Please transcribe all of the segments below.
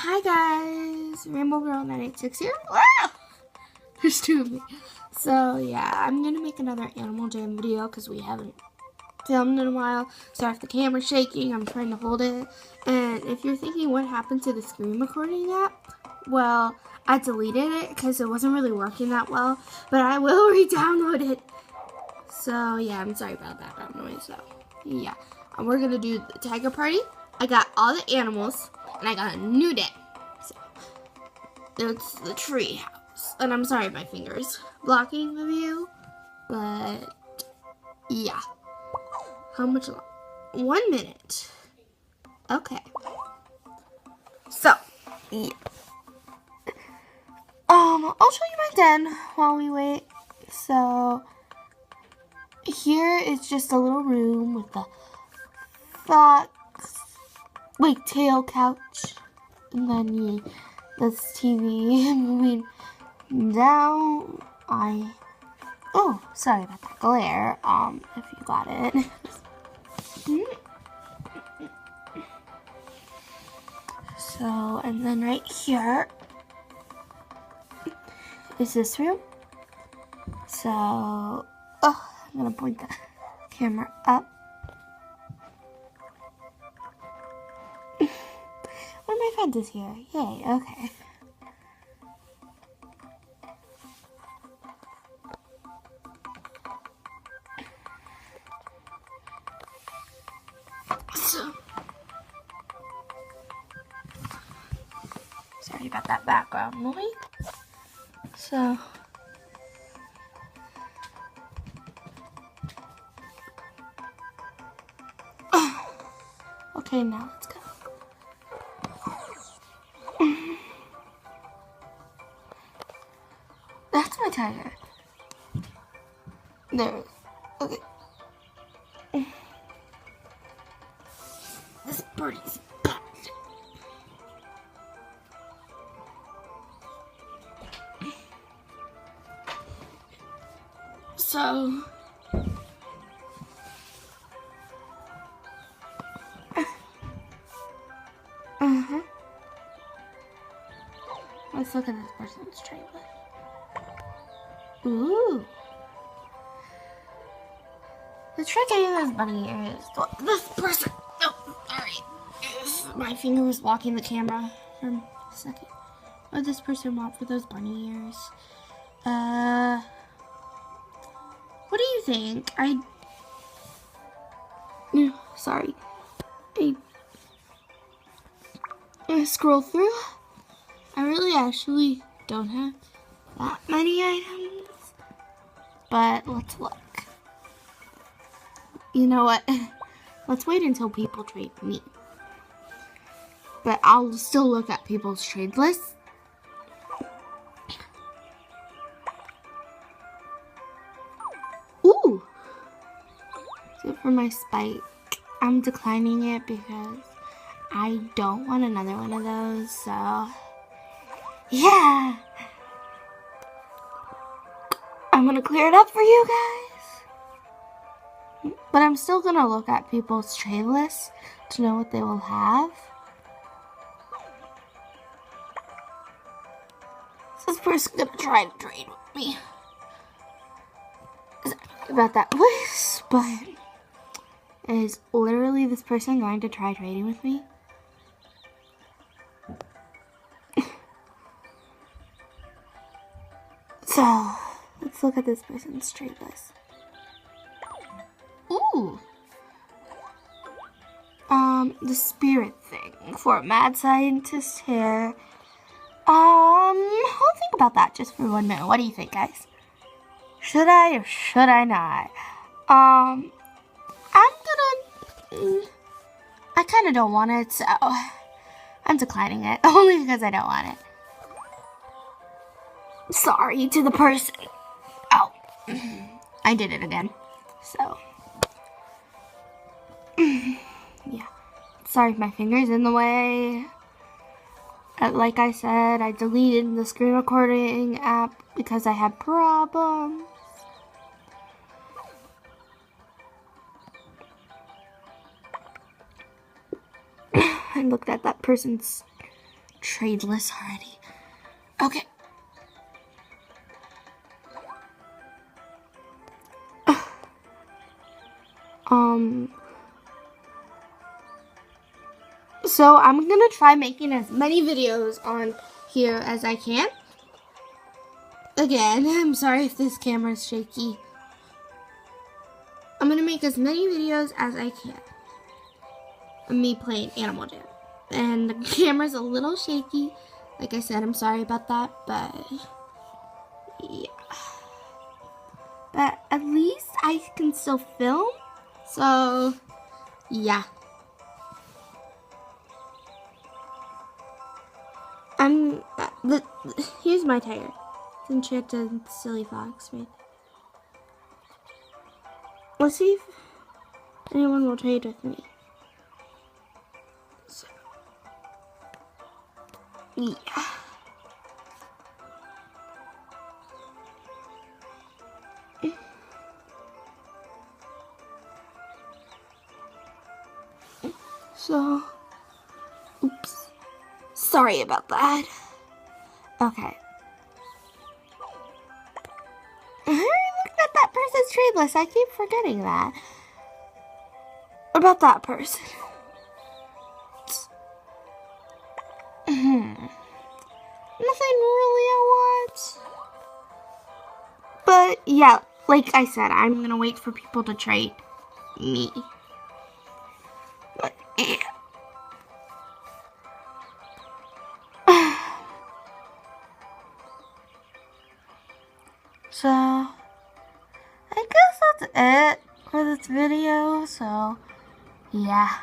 Hi guys, Rainbow Girl 986 here. Ah! There's two of me. So yeah, I'm gonna make another Animal Jam video because we haven't filmed in a while. Sorry if the camera's shaking, I'm trying to hold it. And if you're thinking what happened to the screen recording app, well, I deleted it because it wasn't really working that well, but I will re-download it. So yeah, I'm sorry about background noise though. Yeah, and we're gonna do the tiger party. I got all the animals, and I got a new day. So it's the tree house, and I'm sorry my fingers blocking the view, but yeah. How much long? 1 minute. Okay. So yeah. I'll show you my den while we wait. So here is just a little room with the wagtail couch, and then this TV moving down. Oh, sorry about that glare. If you got it. So, and then right here is this room. So, I'm gonna point the camera up. One of my friends is here. Yay, okay. So, sorry about that background noise. So, okay, now let's go. That's my tiger. There. Okay. This birdie's bad. So, let's look at this person's trade list. Ooh. The trick I use bunny ears. This person. Oh, sorry. My finger was blocking the camera for a second. What does this person want for those bunny ears? What do you think? Sorry. I scroll through. I really actually don't have that many items. But let's look. You know what? Let's wait until people trade me. But I'll still look at people's trade lists. Ooh! So for my spike, I'm declining it because I don't want another one of those, so yeah! I'm gonna clear it up for you guys. But I'm still gonna look at people's trade lists to know what they will have. So this person's gonna try to trade with me. Sorry about that voice, but is literally this person going to try trading with me? So, let's look at this person's trade list. Ooh! The spirit thing for a mad scientist here. I'll think about that just for 1 minute. What do you think, guys? Should I or should I not? I kind of don't want it, so I'm declining it, only because I don't want it. Sorry to the person. Oh, I did it again. So, yeah. Sorry if my finger's in the way. Like I said, I deleted the screen recording app because I had problems. I looked at that person's tradeless already. Okay. So I'm gonna try making as many videos on here as I can. Again, I'm sorry if this camera is shaky. I'm gonna make as many videos as I can of me playing Animal Jam. And the camera's a little shaky. Like I said, I'm sorry about that, but yeah. But at least I can still film. So, yeah. Here's my tiger. It's Enchanted Silly Fox, right? Let's see if anyone will trade with me. So, yeah. So, oops. Sorry about that. Okay. Look at that person's tradeless. I keep forgetting that. About that person. Nothing really I want. But yeah, like I said, I'm gonna wait for people to trade me. But yeah. So, I guess that's it for this video, so, yeah.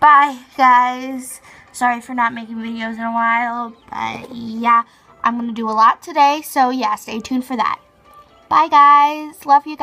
Bye, guys. Sorry for not making videos in a while, but yeah, I'm going to do a lot today, so yeah, stay tuned for that. Bye, guys. Love you guys.